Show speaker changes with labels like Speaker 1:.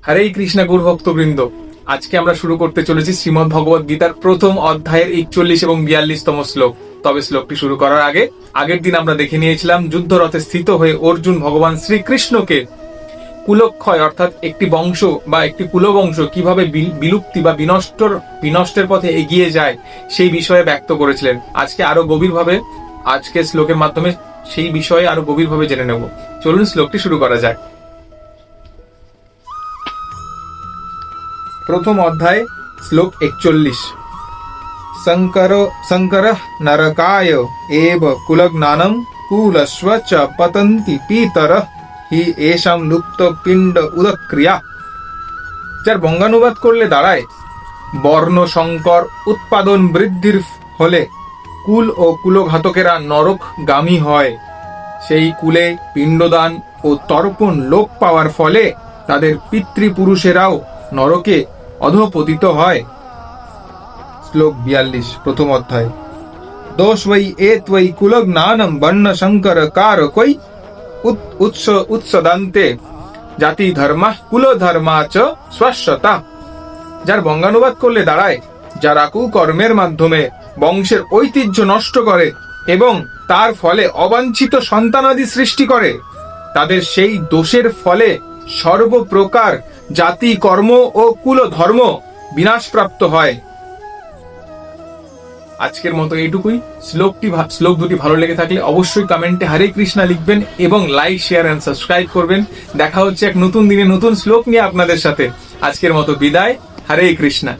Speaker 1: হরে কৃষ্ণ গুরু ভক্তবৃন্দ, আজকে আমরা শুরু করতে চলেছি শ্রীমদ্ ভগবত গীতার প্রথম অধ্যায়ের 41 এবং 42তম শ্লোক। তবে শ্লোকটি শুরু করার আগে আগের দিন আমরা দেখে নিয়েছিলাম যুদ্ধরথে স্থিত হয়ে অর্জুন ভগবান শ্রীকৃষ্ণকে কুলক্ষয় অর্থাৎ একটি বংশ বা একটি কুলবংশ কিভাবে বিলুপ্তি বা বিনষ্টের পথে এগিয়ে যায় সেই বিষয়ে ব্যক্ত করেছিলেন। আজকে আরো গভীরভাবে আজকে শ্লোকের মাধ্যমে সেই বিষয়ে আরো গভীরভাবে জেনে নেব। চলুন শ্লোকটি শুরু করা যায়। প্রথম অধ্যায় শ্লোক 41। শঙ্করঃ নরকায় এব কুলজ্ঞানম কুলস্ব চ পতন্তি পিতরঃ হি এষাম লুপ্ত পিণ্ড উদক্রিয়া। যার বঙ্গানুবাদ করলে দাঁড়ায়, বর্ণ সংকর উৎপাদন বৃদ্ধির ফলে কুল ও কুলঘাতকেরা নরকগামী হয়। সেই কুলে পিণ্ডদান ও তর্পণ লোপ পাওয়ার ফলে তাদের পিতৃপুরুষেরাও নরকে অধঃপতিত হয়। শ্লোক 42 প্রথম অধ্যায়। দোষ বৈ এত্বৈ কুলজ্ঞানম বর্ণ সংকর কারকৈ উৎসদান্তে জাতি ধর্মা কুল ধর্মা চ স্বস্বতা। যার বঙ্গানুবাদ করলে দাঁড়ায়, যারা কুকর্মের মাধ্যমে বংশের ঐতিহ্য নষ্ট করে এবং তার ফলে অবাঞ্ছিত সন্তানাদি সৃষ্টি করে, তাদের সেই দোষের ফলে সর্বপ্রকার জাতি কর্ম ও কুল ধর্ম বিনাশপ্রাপ্ত হয়। আজকের মতো এইটুকুই। শ্লোক দুটি ভালো লেগে থাকলে অবশ্যই কমেন্টে হরে কৃষ্ণা লিখবেন এবং লাইক, শেয়ার এন্ড সাবস্ক্রাইব করবেন। দেখা হচ্ছে এক নতুন দিনে নতুন শ্লোক নিয়ে আপনাদের সাথে। আজকের মতো বিদায়। হরে কৃষ্ণা।